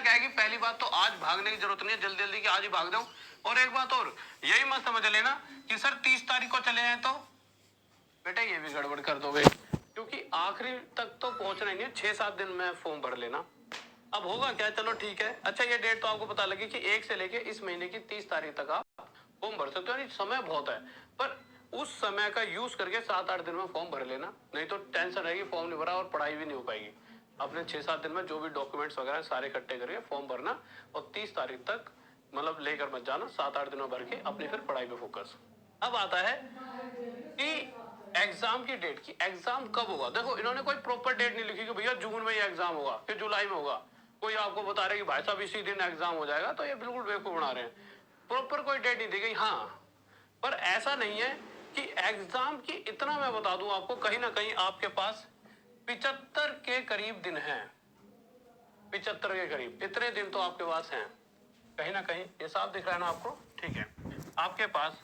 क्या है कि पहली बात तो आज भागने की जरूरत नहीं है जल्दी जल्दी कि आज ही भाग जाऊं। और एक बात और, यही मत समझ लेना कि सर 30 तारीख को चले जाए तो बेटा ये भी गड़बड़ कर दोगे, क्योंकि आखिरी तक तो पहुंच रहेंगे, 6-7 दिन में फॉर्म भर लेना। अब होगा क्या, चलो ठीक है, अच्छा ये डेट तो आपको पता लगी कि 1 से लेके इस महीने की 30 तारीख तक आप फॉर्म भर सकते हो, यानी समय बहुत है। पर उस समय का यूज करके 7-8 दिन में फॉर्म भर लेना, नहीं तो टेंशन रहेगी फॉर्म नहीं भरा और पढ़ाई भी नहीं हो पाएगी। अपने 6-7 दिन में जो भी डॉक्यूमेंट्स वगैरह सारे इकट्ठे करके फॉर्म भरना और 30 तारीख तक मतलब लेकर मत जाना, 7-8 दिन में भर के अपनी फिर पढ़ाई पे फोकस। अब आता है कि एग्जाम की डेट की, एग्जाम कब होगा। देखो इन्होंने कोई प्रॉपर डेट नहीं लिखी कि भैया जून में ये एग्जाम होगा फिर जुलाई में होगा, कोई आपको बता रहे कि भाई साहब इसी दिन एग्जाम हो जाएगा, तो ये बिल्कुल बेवकूफ बना रहे हैं। प्रॉपर कोई डेट नहीं दी गई। हाँ, पर ऐसा नहीं है कि एग्जाम की, इतना मैं बता दूं आपको, कहीं ना कहीं आपके पास 75 के करीब दिन है, 75 के करीब इतने दिन तो आपके पास हैं। कहीं ना कहीं ये साफ दिख रहा है ना आपको, ठीक है, आपके पास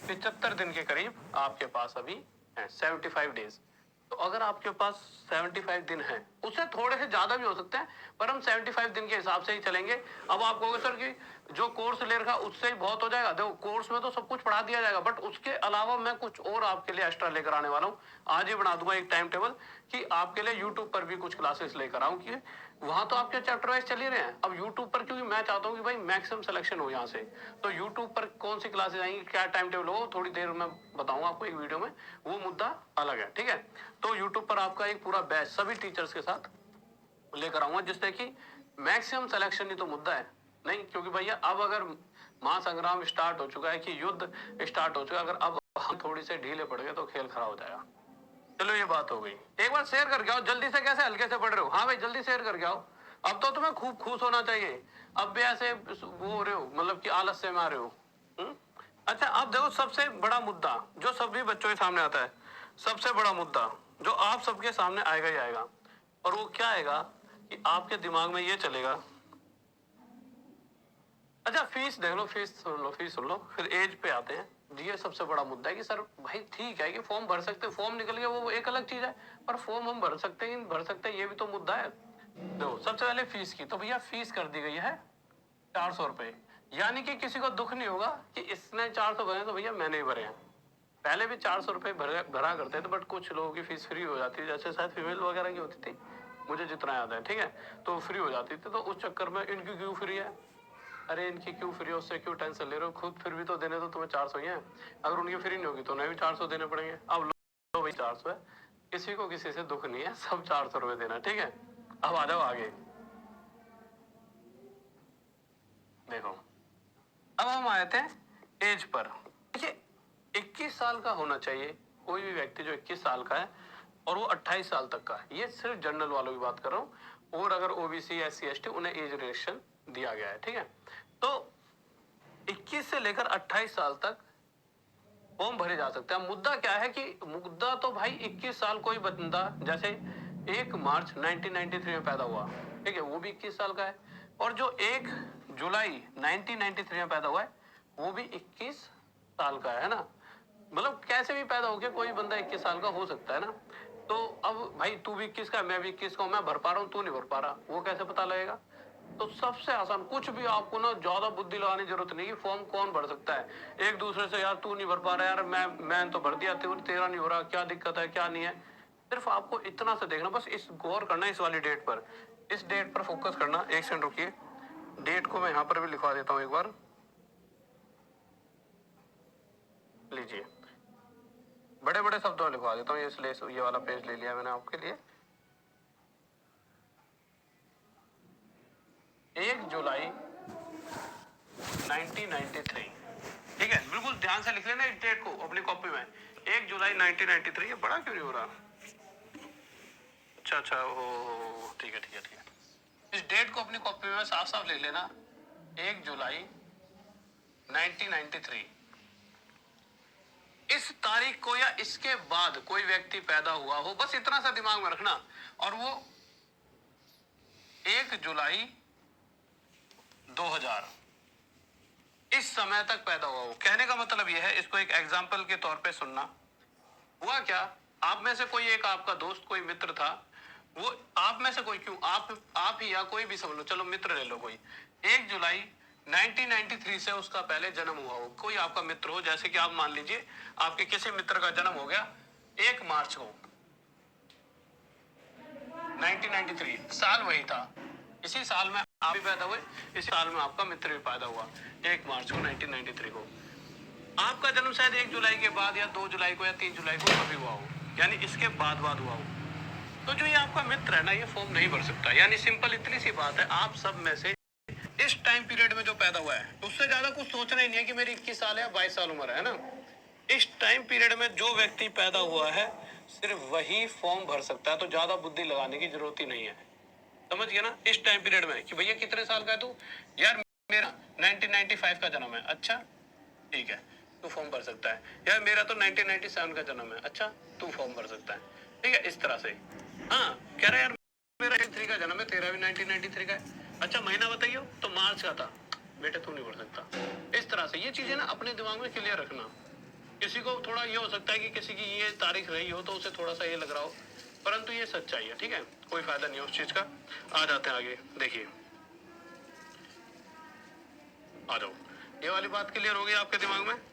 75 दिन के करीब आपके पास अभी है, 75 डेज। तो अगर आपके पास 75 दिन है, उससे थोड़े से ज्यादा भी हो सकते हैं, पर हम 75 दिन के हिसाब से ही चलेंगे। अब आप कहोगे सर कि जो कोर्स ले रखा उससे ही बहुत हो जाएगा। देखो कोर्स में तो सब कुछ पढ़ा दिया जाएगा, बट उसके अलावा मैं कुछ और आपके लिए एक्स्ट्रा लेकर आने वाला हूँ। आज ही बना दूंगा एक टाइम टेबल कि आपके लिए यूट्यूब पर भी कुछ क्लासेस लेकर आऊं, कि वहां तो आपके चैप्टर वाइज चल ही रहे हैं, अब यूट्यूब पर, क्योंकि मैं चाहता हूँ कि भाई मैक्सिमम सिलेक्शन हो यहाँ से, तो यूट्यूब पर कौन सी क्लासेस आएंगी, क्या टाइम टेबल हो, थोड़ी देर में बताऊंगा आपको एक वीडियो में, वो मुद्दा अलग है, ठीक है। तो यूट्यूब पर आपका एक पूरा बैच सभी टीचर्स के साथ लेकर आऊंगा, जिससे कि मैक्सिमम सिलेक्शन ही तो मुद्दा है नहीं, क्योंकि भैया अब अगर महासंग्राम स्टार्ट हो चुका है, कि युद्ध स्टार्ट हो चुका है, अगर अब हम थोड़ी से ढीले पड़ गए तो खेल खराब हो जाएगा। चलो ये बात हो गई, एक बार शेयर करके आओ जल्दी से, कैसे हल्के से पढ़ रहे हो, हाँ भाई जल्दी शेयर करके आओ। अब तो तुम्हें खूब खुश होना चाहिए, अब भी ऐसे वो हो रहे हो, मतलब कि आलस से में आ रहे हो। अच्छा अब देखो सबसे बड़ा मुद्दा जो सभी बच्चों के सामने आता है, सबसे बड़ा मुद्दा जो आप सबके सामने आएगा ही आएगा, और वो क्या आएगा कि आपके दिमाग में ये चलेगा। अच्छा फीस देख लो, फीस सुन लो, फीस सुन लो, फिर एज पे आते हैं। ये सबसे बड़ा मुद्दा है कि सर भाई ठीक है कि फॉर्म भर सकते, फॉर्म निकल गया वो एक अलग चीज है, पर फॉर्म हम भर सकते हैं भर सकते हैं, ये भी तो मुद्दा है। देखो सबसे पहले फीस की, तो भैया फीस कर दी गई है 400 रुपए, यानी कि किसी को दुख नहीं होगा कि इसने 400 भरे तो भैया मैंने ही भरे हैं। पहले भी 400 रुपए भरा करते थे, बट कुछ लोगों की फीस फ्री हो जाती है, जैसे शायद फीमेल वगैरह की होती थी, मुझे जितना याद है, ठीक है, तो फ्री हो जाती थी, तो उस चक्कर में इनकी क्यों फ्री है, अरे इनकी क्यों फ्री है, उससे क्यों टेंशन ले रहे हो, खुद फिर भी तो देने तो तुम्हें 400 ही है, अगर उनकी फ्री नहीं होगी तो उन्हें भी 400 देने पड़ेंगे। अब लो भाई 400 है, किसी को किसी से दुख नहीं है, सब 400 रुपए देना, ठीक है। अब आ जाओ आगे, देखो अब हम आए थे एज पर। देखिए 21 साल का होना चाहिए कोई भी व्यक्ति जो 21 साल का है और वो 28 साल तक का है, ये सिर्फ जनरल वालों की बात कर रहा हूँ, और अगर ओबीसी SC ST उन्हें एज रिलेक्शन दिया गया है, ठीक है। तो 21 से लेकर 28 साल तक फॉर्म भरे जा सकते हैं। मुद्दा क्या है कि मुद्दा तो भाई 21 साल कोई बंदा जैसे 1 मार्च 1993 में पैदा हुआ, ठीक है, वो भी 21 साल का है, और जो 1 जुलाई 1993 में पैदा हुआ है वो भी 21 साल का है ना, मतलब कैसे भी पैदा हो गया कोई बंदा 21 साल का हो सकता है ना। तो अब भाई तू भी 21 का मैं भी 21 का हूं, मैं भर पा रहा हूँ तू नहीं भर पा रहा, वो कैसे पता लगेगा। तो सबसे आसान, कुछ भी आपको ना ज्यादा बुद्धि लगाने की जरूरत नहीं कि फॉर्म कौन भर सकता है, एक दूसरे से यार तू नहीं भर पा रहा, यार मैं तो भर दिया, तेरा नहीं हो रहा, क्या दिक्कत है क्या नहीं है। सिर्फ आपको इतना से देखना, बस इस गौर करना इस वाली डेट पर, इस डेट पर फोकस करना। एक सेकंड रुकिए, डेट को मैं यहाँ पर भी लिखवा देता हूँ एक बार, लीजिए बड़े बड़े शब्दों में लिखवा देता हूँ, इसलिए ये वाला पेज ले लिया मैंने आपके लिए। 1 जुलाई 1993, ठीक है, बिल्कुल ध्यान से लिख लेना इस डेट को अपनी कॉपी में, 1 जुलाई 1993। ये बड़ा क्यों नहीं हो रहा, अच्छा ओ ठीक है ठीक है ठीक है, इस डेट को अपनी कॉपी में साफ साफ लिख लेना, 1 जुलाई 1993। इस तारीख को या इसके बाद कोई व्यक्ति पैदा हुआ हो, बस इतना सा दिमाग में रखना, और वो 1 जुलाई 2000 इस समय तक पैदा हुआ हो। कहने का मतलब यह है, इसको एक एग्जाम्पल के तौर पे सुनना। हुआ क्या, आप में से कोई एक आपका दोस्त कोई मित्र था, वो आप में से कोई, क्यों आप ही या कोई भी समझ लो, चलो मित्र ले लो कोई, 1 जुलाई 1993 से उसका पहले जन्म हुआ हो, कोई आपका मित्र हो, जैसे कि आप मान लीजिए आपके किसी मित्र का जन्म हो गया 1 मार्च को 1993, साल वही था, इसी साल में आप भी पैदा हुए, इसी साल में आपका मित्र भी पैदा हुआ 1 मार्च को 1993 को। आपका जन्म शायद 1 जुलाई के बाद या 2 जुलाई को या 3 जुलाई को कभी हुआ हो, यानी इसके बाद हुआ हो, तो जो ये आपका मित्र है ना, ये फॉर्म नहीं भर सकता। यानी सिंपल इतनी सी बात है, आप सब में से इस टाइम पीरियड में जो पैदा हुआ है, उससे ज्यादा कुछ सोचना ही नहीं है कि मेरी 21 साल है 22 साल उम्र है ना। इस टाइम पीरियड में जो व्यक्ति पैदा हुआ है सिर्फ वही फॉर्म भर सकता है, तो ज्यादा बुद्धि लगाने की जरूरत ही नहीं है। समझ गया ना, इस टाइम पीरियड में कि भैया कितने साल का है तू, यार मेरा 1995 का जन्म है, अच्छा ठीक है तू फॉर्म भर सकता है। यार मेरा तो 1997 का जन्म है, अच्छा तू फॉर्म भर सकता है। ठीक है, इस तरह से। हाँ, कह रहा है यार मेरा 93 का जन्म है, तेरा भी 1993 का है, अच्छा महीना बताइयो, तो मार्च का था, बेटे तू नहीं भर सकता। इस तरह से ये चीजें ना अपने दिमाग में क्लियर रखना। किसी को थोड़ा ये हो सकता है कि किसी की ये तारीख रही हो तो उसे थोड़ा सा ये लग रहा हो, परंतु ये सच्चाई है, ठीक है, कोई फायदा नहीं है उस चीज का। आ जाते हैं आगे, देखिए आ जाओ, ये वाली बात क्लियर हो गई आपके दिमाग में।